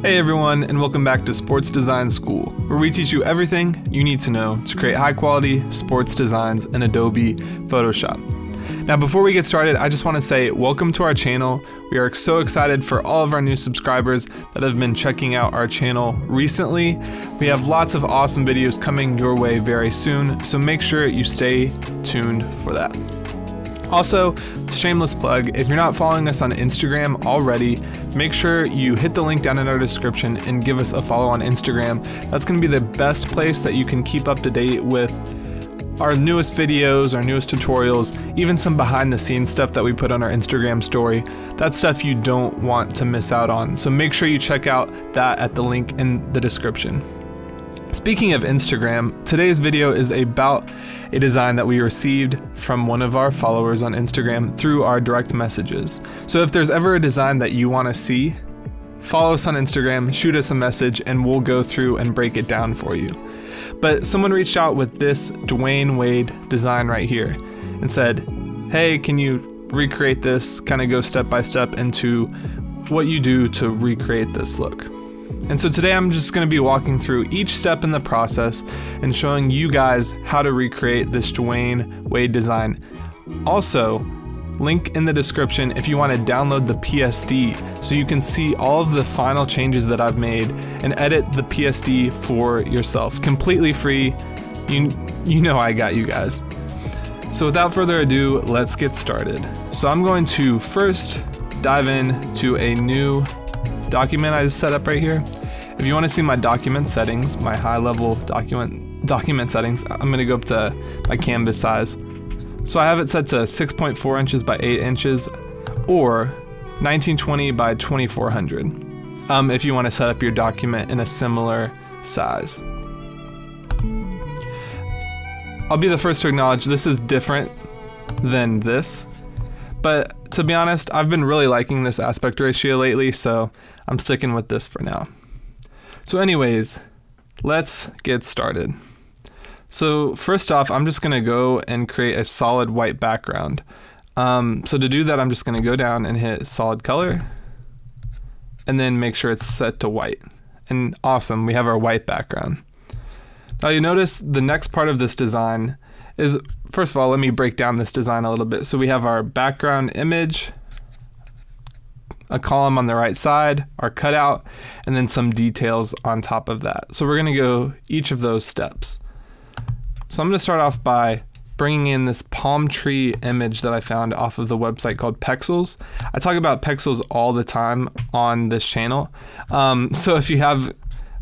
Hey everyone, and welcome back to Sports Design School, where we teach you everything you need to know to create high-quality sports designs in Adobe Photoshop. Now, before we get started, I just want to say welcome to our channel. We are so excited for all of our new subscribers that have been checking out our channel recently. We have lots of awesome videos coming your way very soon, so make sure you stay tuned for that. Also, shameless plug, if you're not following us on Instagram already, make sure you hit the link down in our description and give us a follow on Instagram. That's going to be the best place that you can keep up to date with our newest videos, our newest tutorials, even some behind the scenes stuff that we put on our Instagram story. That's stuff you don't want to miss out on. So make sure you check out that at the link in the description. Speaking of Instagram, today's video is about a design that we received from one of our followers on Instagram through our direct messages. So if there's ever a design that you want to see, follow us on Instagram, shoot us a message, and we'll go through and break it down for you. But someone reached out with this Dwayne Wade design right here and said, hey, can you recreate this, kind of go step by step into what you do to recreate this look. And so today I'm just going to be walking through each step in the process and showing you guys how to recreate this Dwayne Wade design. Also, link in the description if you want to download the PSD so you can see all of the final changes that I've made and edit the PSD for yourself. Completely free. You know I got you guys. So without further ado, let's get started. So I'm going to first dive into a new document I just set up right here. If you want to see my document settings, my high-level document settings, I'm going to go up to my canvas size. So I have it set to 6.4 inches by 8 inches or 1920 by 2400 if you want to set up your document in a similar size. I'll be the first to acknowledge this is different than this, but to be honest, I've been really liking this aspect ratio lately, so I'm sticking with this for now. So anyways, let's get started. So first off, I'm just gonna go and create a solid white background. So to do that, I'm just gonna go down and hit solid color and then make sure it's set to white. And awesome, we have our white background. Now you notice the next part of this design is, first of all, let me break down this design a little bit. So we have our background image, a column on the right side, our cutout, and then some details on top of that. So we're gonna go each of those steps. So I'm gonna start off by bringing in this palm tree image that I found off of the website called Pexels. I talk about Pexels all the time on this channel. So if you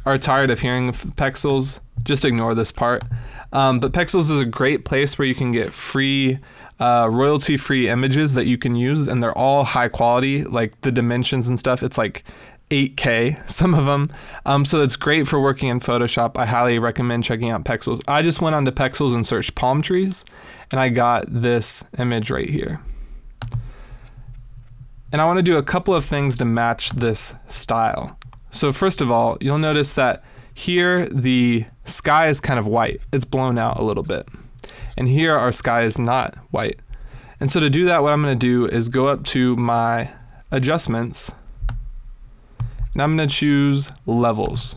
are tired of hearing of Pexels, just ignore this part. But Pexels is a great place where you can get free, royalty-free images that you can use, and they're all high quality, like the dimensions and stuff. It's like 8K, some of them. So it's great for working in Photoshop. I highly recommend checking out Pexels. I just went onto Pexels and searched palm trees, and I got this image right here. And I want to do a couple of things to match this style. So first of all, you'll notice that here the sky is kind of white. It's blown out a little bit. And here our sky is not white. And so to do that, what I'm going to do is go up to my adjustments, and I'm going to choose levels.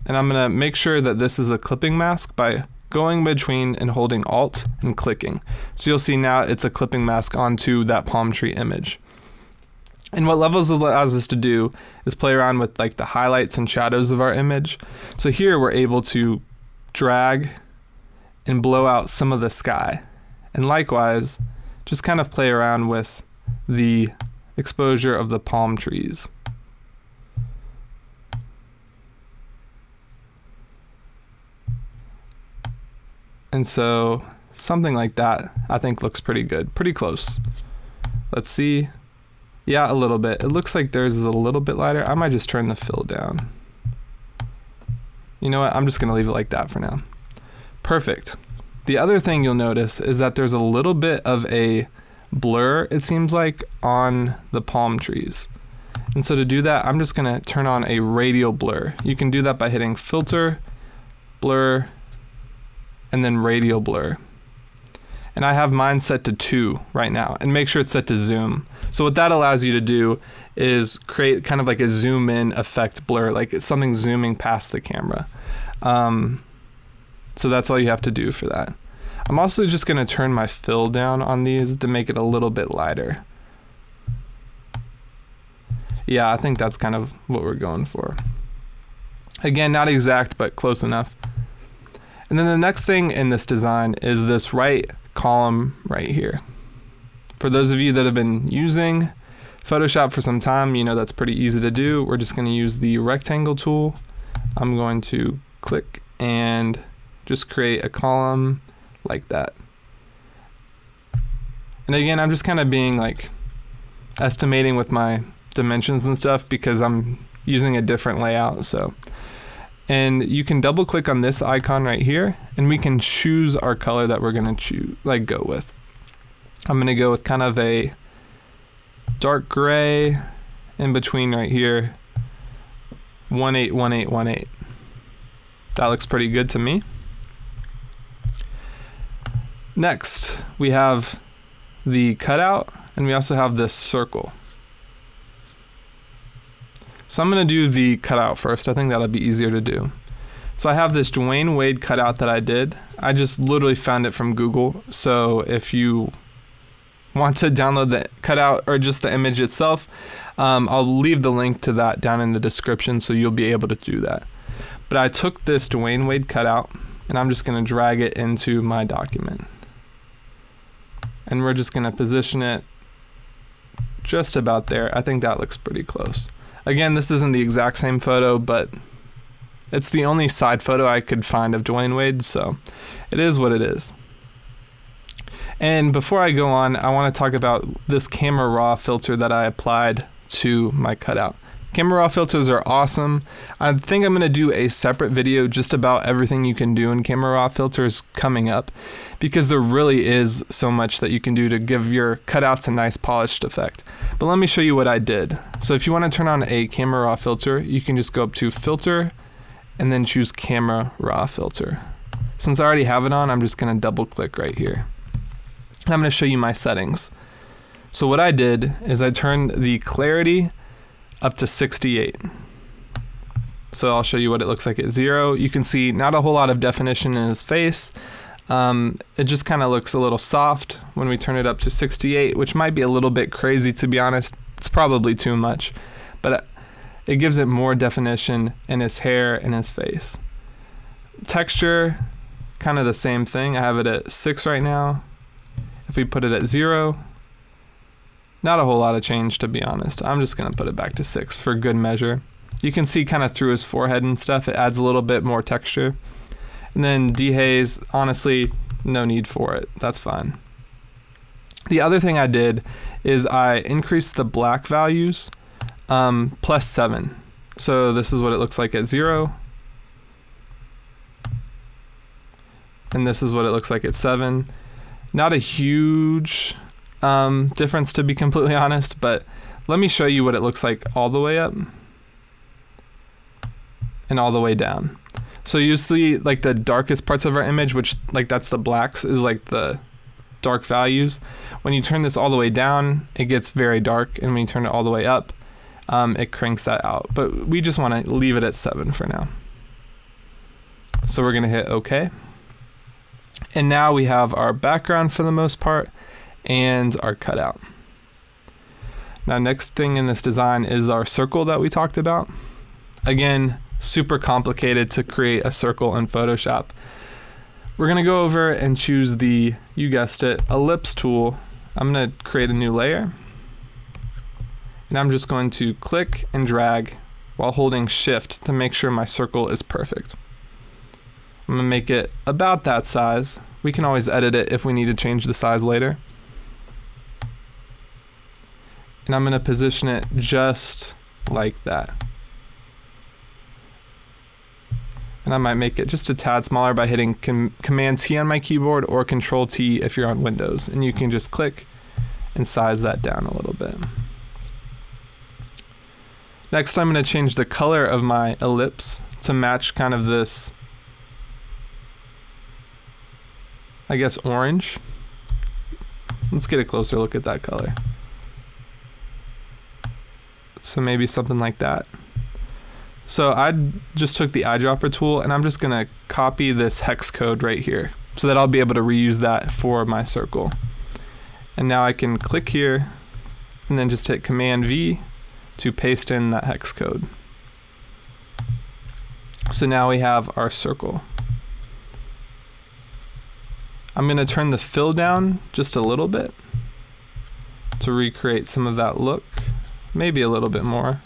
And I'm going to make sure that this is a clipping mask by going between and holding Alt and clicking. So you'll see now it's a clipping mask onto that palm tree image. And what levels allows us to do is play around with like the highlights and shadows of our image. So here we're able to drag and blow out some of the sky. And likewise, just kind of play around with the exposure of the palm trees. And so something like that I think looks pretty good, pretty close. Let's see. Yeah, a little bit. It looks like theirs is a little bit lighter. I might just turn the fill down. You know what? I'm just gonna leave it like that for now. Perfect. The other thing you'll notice is that there's a little bit of a blur, it seems like, on the palm trees. And so to do that, I'm just gonna turn on a radial blur. You can do that by hitting Filter, Blur, and then Radial Blur. And I have mine set to 2 right now, and make sure it's set to zoom. So what that allows you to do is create kind of like a zoom in effect blur, like it's something zooming past the camera. So that's all you have to do for that. I'm also just gonna turn my fill down on these to make it a little bit lighter. Yeah, I think that's kind of what we're going for. Again, not exact, but close enough. And then the next thing in this design is this right column right here. For those of you that have been using Photoshop for some time, you know that's pretty easy to do. We're just going to use the rectangle tool. I'm going to click and just create a column like that. And again, I'm just kind of being like estimating with my dimensions and stuff because I'm using a different layout. And you can double click on this icon right here and we can choose our color that we're going to go with. I'm going to go with kind of a dark gray in between right here, 181818. That looks pretty good to me. Next, we have the cutout and we also have this circle. So I'm going to do the cutout first. I think that'll be easier to do. So I have this Dwayne Wade cutout that I did. I just literally found it from Google. So if you want to download the cutout or just the image itself, I'll leave the link to that down in the description so you'll be able to do that. But I took this Dwayne Wade cutout and I'm just going to drag it into my document. And we're just going to position it just about there. I think that looks pretty close. Again, this isn't the exact same photo, but it's the only side photo I could find of Dwayne Wade, so it is what it is. And before I go on, I want to talk about this Camera Raw filter that I applied to my cutout. Camera Raw filters are awesome. I think I'm going to do a separate video just about everything you can do in Camera Raw filters coming up, because there really is so much that you can do to give your cutouts a nice polished effect. But let me show you what I did. So if you want to turn on a Camera Raw filter, you can just go up to Filter and then choose Camera Raw filter. Since I already have it on, I'm just going to double click right here. And I'm going to show you my settings. So what I did is I turned the clarity up to 68. So I'll show you what it looks like at 0. You can see not a whole lot of definition in his face. It just kind of looks a little soft when we turn it up to 68, which might be a little bit crazy, to be honest. It's probably too much, but it gives it more definition in his hair and his face. Texture, kind of the same thing. I have it at 6 right now. If we put it at 0, not a whole lot of change, to be honest. I'm just going to put it back to 6 for good measure. You can see kind of through his forehead and stuff, it adds a little bit more texture. And then dehaze, honestly, no need for it. That's fine. The other thing I did is I increased the black values +7. So this is what it looks like at 0. And this is what it looks like at 7. Not a huge difference, to be completely honest, but let me show you what it looks like all the way up and all the way down. So you see like the darkest parts of our image, which like that's the blacks, is like the dark values. When you turn this all the way down, it gets very dark, and when you turn it all the way up, it cranks that out. But we just want to leave it at 7 for now. So we're gonna hit OK. And now we have our background for the most part and our cutout. Now next thing in this design is our circle that we talked about. Again, super complicated to create a circle in Photoshop. We're gonna go over and choose the, you guessed it, ellipse tool. I'm gonna create a new layer. And I'm just going to click and drag while holding Shift to make sure my circle is perfect. I'm gonna make it about that size. We can always edit it if we need to change the size later. And I'm gonna position it just like that. And I might make it just a tad smaller by hitting Command T on my keyboard or Control T if you're on Windows. And you can just click and size that down a little bit. Next, I'm going to change the color of my ellipse to match kind of this, I guess, orange. Let's get a closer look at that color. So maybe something like that. So I just took the eyedropper tool and I'm just gonna copy this hex code right here so that I'll be able to reuse that for my circle. And now I can click here and then just hit Command V to paste in that hex code. So now we have our circle. I'm gonna turn the fill down just a little bit to recreate some of that look, maybe a little bit more.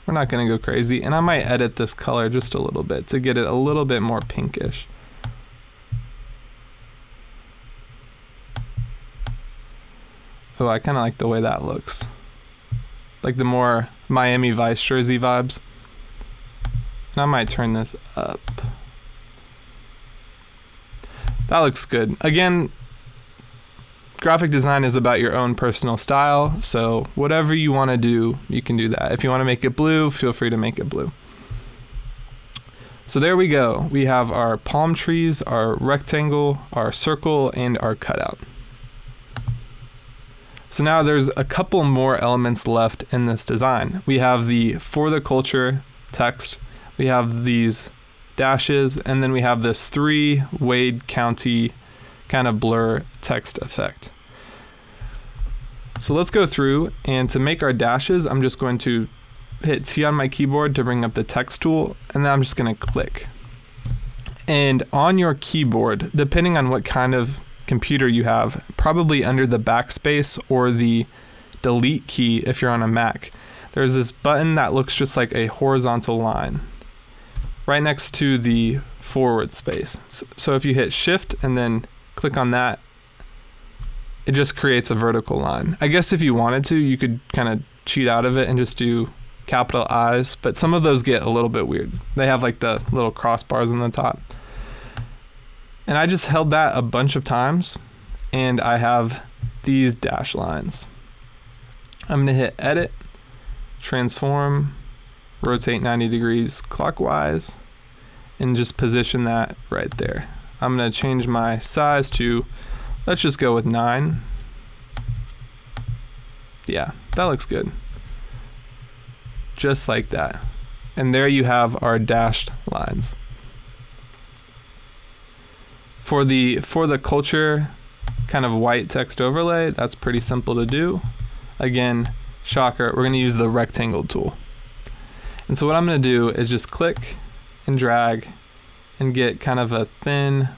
We're not gonna go crazy, and I might edit this color just a little bit to get it a little bit more pinkish. Oh, I kinda like the way that looks. Like the more Miami Vice jersey vibes. And I might turn this up. That looks good. Again, graphic design is about your own personal style, so whatever you want to do, you can do that. If you want to make it blue, feel free to make it blue. So there we go. We have our palm trees, our rectangle, our circle, and our cutout. So now there's a couple more elements left in this design. We have the for the culture text, we have these dashes, and then we have this 3 Wade County kind of blur text effect. So let's go through, and to make our dashes, I'm just going to hit T on my keyboard to bring up the text tool, and then I'm just going to click. And on your keyboard, depending on what kind of computer you have, probably under the backspace or the delete key if you're on a Mac, there's this button that looks just like a horizontal line right next to the forward space. So if you hit Shift and then click on that, it just creates a vertical line. I guess if you wanted to, you could kind of cheat out of it and just do capital I's, but some of those get a little bit weird. They have like the little crossbars on the top. And I just held that a bunch of times, and I have these dash lines. I'm gonna hit Edit, Transform, rotate 90 degrees clockwise, and just position that right there. I'm gonna change my size to, let's just go with 9. Yeah, that looks good. Just like that. And there you have our dashed lines. For the culture kind of white text overlay, that's pretty simple to do. Again, shocker, we're gonna use the rectangle tool. And so what I'm gonna do is just click and drag and get kind of a thin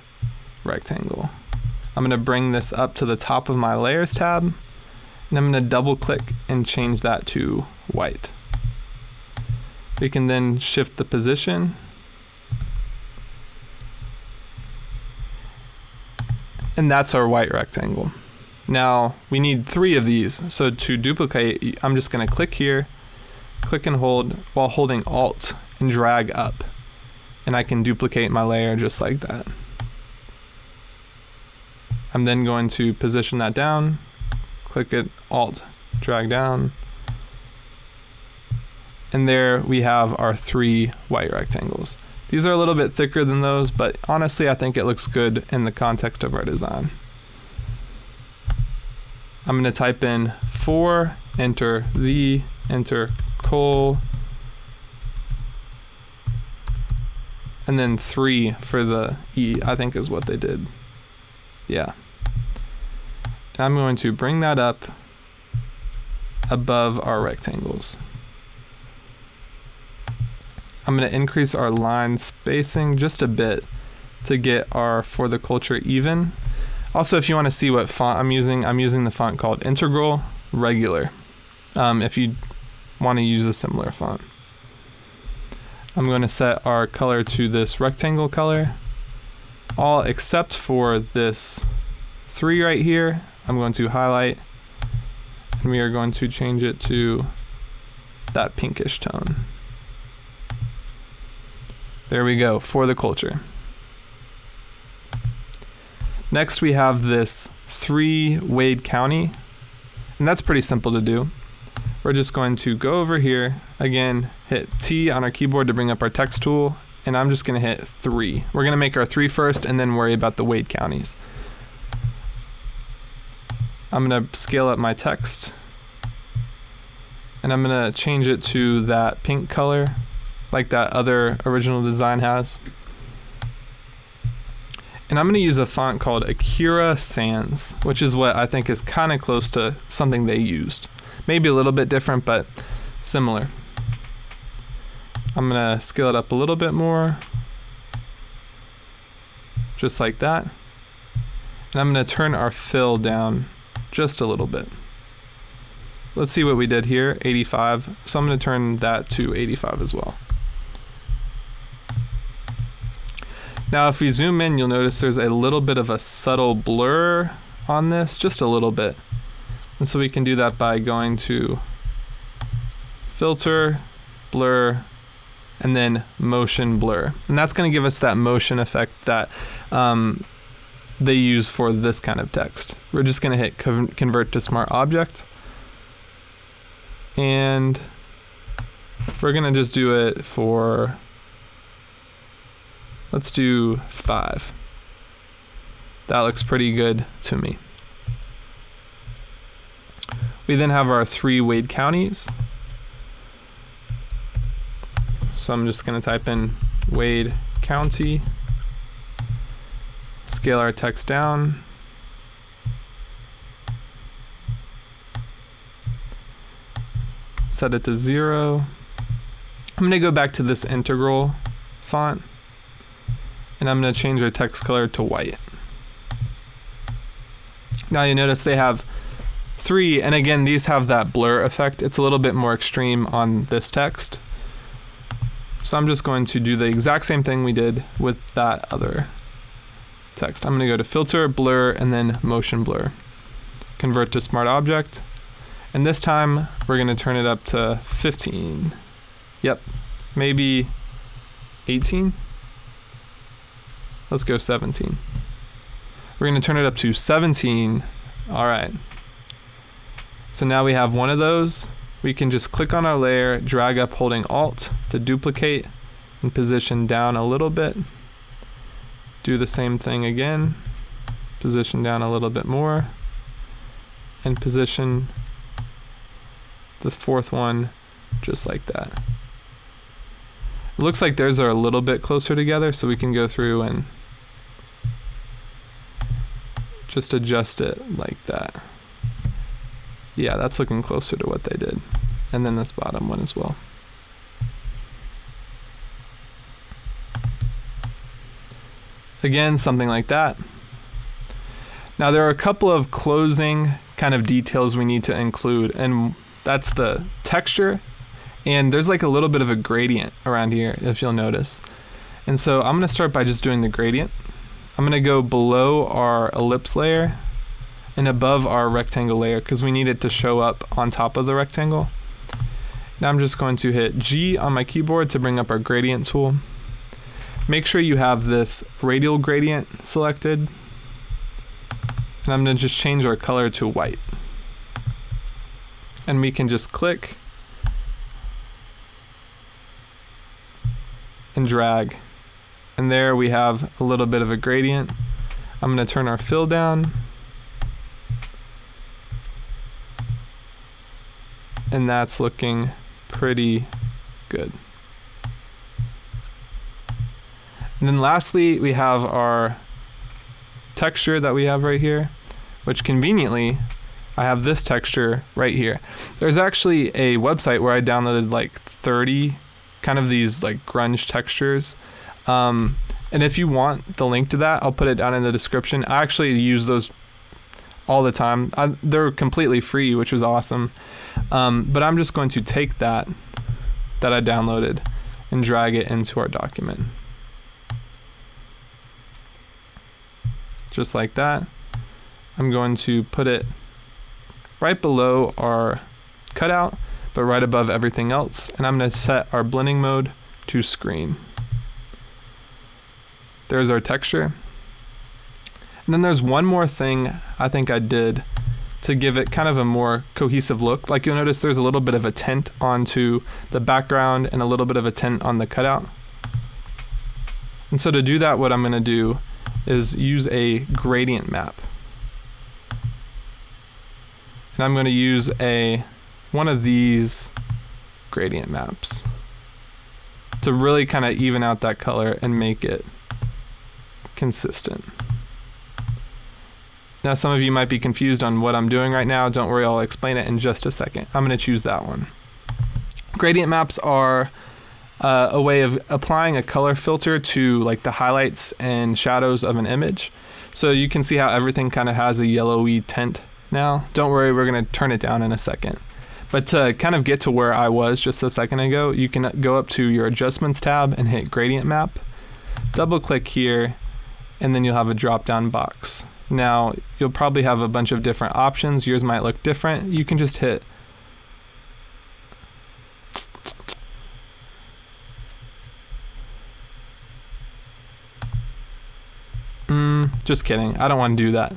rectangle. I'm gonna bring this up to the top of my layers tab, and I'm gonna double click and change that to white. We can then shift the position. And that's our white rectangle. Now we need 3 of these. So to duplicate, I'm just gonna click here, click and hold while holding Alt and drag up. And I can duplicate my layer just like that. I'm then going to position that down, click it, Alt, drag down. And there we have our 3 white rectangles. These are a little bit thicker than those, but honestly, I think it looks good in the context of our design. I'm gonna type in 4, enter the, enter col, and then 3 for the E, I think is what they did. Yeah. And I'm going to bring that up above our rectangles. I'm going to increase our line spacing just a bit to get our for the culture even. Also, if you want to see what font I'm using the font called Integral Regular, if you want to use a similar font. I'm going to set our color to this rectangle color, all except for this 3 right here. I'm going to highlight, and we are going to change it to that pinkish tone. There we go, for the culture. Next we have this 3 Wade County, and that's pretty simple to do. We're just going to go over here, again, hit T on our keyboard to bring up our text tool, and I'm just gonna hit 3. We're gonna make our 3 first and then worry about the Wade counties. I'm gonna scale up my text, and I'm gonna change it to that pink color like that other original design has. And I'm gonna use a font called Akira Sans, which is what I think is kind of close to something they used. Maybe a little bit different, but similar. I'm gonna scale it up a little bit more, just like that. And I'm gonna turn our fill down just a little bit. Let's see what we did here, 85. So I'm gonna turn that to 85 as well. Now if we zoom in, you'll notice there's a little bit of a subtle blur on this, just a little bit. And so we can do that by going to Filter, Blur, and then Motion Blur. And that's gonna give us that motion effect that they use for this kind of text. We're just gonna hit Convert to Smart Object. And we're gonna just do it for, let's do 5. That looks pretty good to me. We then have our 3 Wade counties. So I'm just gonna type in Wade County, scale our text down, set it to 0. I'm gonna go back to this integral font, and I'm gonna change our text color to white. Now you notice they have 3, and again, these have that blur effect. It's a little bit more extreme on this text. So I'm just going to do the exact same thing we did with that other text. I'm gonna go to Filter, Blur, and then Motion Blur. Convert to Smart Object. And this time, we're gonna turn it up to 15. Yep, maybe 18? Let's go 17. We're gonna turn it up to 17. All right. So now we have one of those. We can just click on our layer, drag up holding Alt to duplicate, and position down a little bit. Do the same thing again. Position down a little bit more. And position the 4th one just like that. It looks like theirs are a little bit closer together, so we can go through and just adjust it like that. Yeah, that's looking closer to what they did. And then this bottom one as well. Again, something like that. Now there are a couple of closing kind of details we need to include, and that's the texture, and there's like a little bit of a gradient around here, if you'll notice. And so I'm gonna start by just doing the gradient. I'm gonna go below our ellipse layer and above our rectangle layer because we need it to show up on top of the rectangle. Now I'm just going to hit G on my keyboard to bring up our gradient tool. Make sure you have this radial gradient selected. And I'm gonna just change our color to white. And we can just click and drag. And there we have a little bit of a gradient. I'm gonna turn our fill down. And that's looking pretty good. And then lastly, we have our texture that we have right here, which conveniently, I have this texture right here. There's actually a website where I downloaded like 30 kind of these like grunge textures. And if you want the link to that, I'll put it down in the description. I actually use those all the time. They're completely free, which was awesome. But I'm just going to take that I downloaded and drag it into our document. Just like that. I'm going to put it right below our cutout, but right above everything else. And I'm going to set our blending mode to screen. There's our texture. And then there's one more thing I think I did to give it kind of a more cohesive look. Like you'll notice there's a little bit of a tint onto the background and a little bit of a tint on the cutout. And so to do that, what I'm going to do is use a gradient map. And I'm going to use one of these gradient maps to really kind of even out that color and make it consistent. Now some of you might be confused on what I'm doing right now. Don't worry, I'll explain it in just a second. I'm going to choose that one. Gradient maps are a way of applying a color filter to like the highlights and shadows of an image. So you can see how everything kind of has a yellowy tint now. Don't worry, we're going to turn it down in a second. But to kind of get to where I was just a second ago, you can go up to your adjustments tab and hit gradient map. Double click here, and then you'll have a drop down box. Now you'll probably have a bunch of different options. Yours might look different. You can just hit just kidding, I don't want to do that.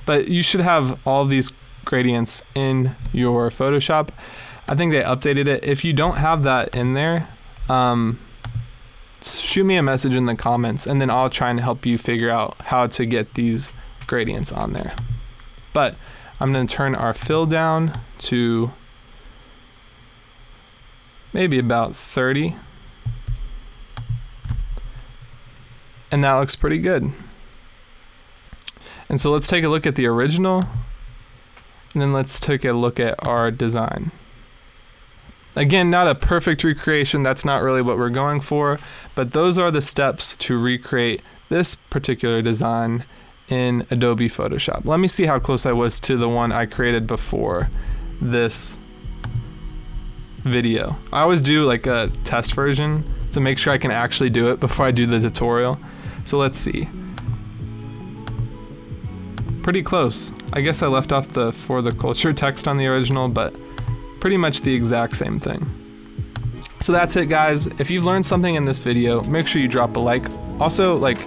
But you should have all of these gradients in your Photoshop. I think they updated it. If you don't have that in there, shoot me a message in the comments and then I'll try and help you figure out how to get these gradients on there. But I'm going to turn our fill down to maybe about 30. And that looks pretty good. And so let's take a look at the original, and then let's take a look at our design. Again, not a perfect recreation, that's not really what we're going for, but those are the steps to recreate this particular design in Adobe Photoshop. Let me see how close I was to the one I created before this video. I always do like a test version to make sure I can actually do it before I do the tutorial. So let's see. Pretty close. I guess I left off the for the culture text on the original, but pretty much the exact same thing. So that's it, guys. If you've learned something in this video, make sure you drop a like. Also, like,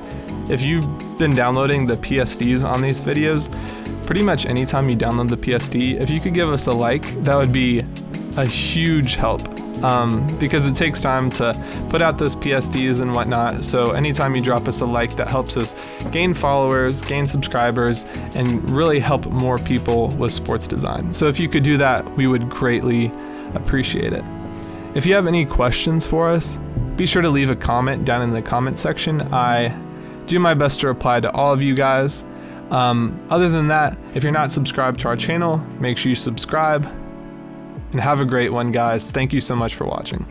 if you've been downloading the PSDs on these videos, pretty much anytime you download the PSD, if you could give us a like, that would be a huge help. Because it takes time to put out those PSDs and whatnot, so anytime you drop us a like, that helps us gain followers, gain subscribers, and really help more people with sports design. So if you could do that, we would greatly appreciate it. If you have any questions for us, be sure to leave a comment down in the comment section. I do my best to reply to all of you guys. Other than that, if you're not subscribed to our channel, make sure you subscribe. And have a great one, guys. Thank you so much for watching.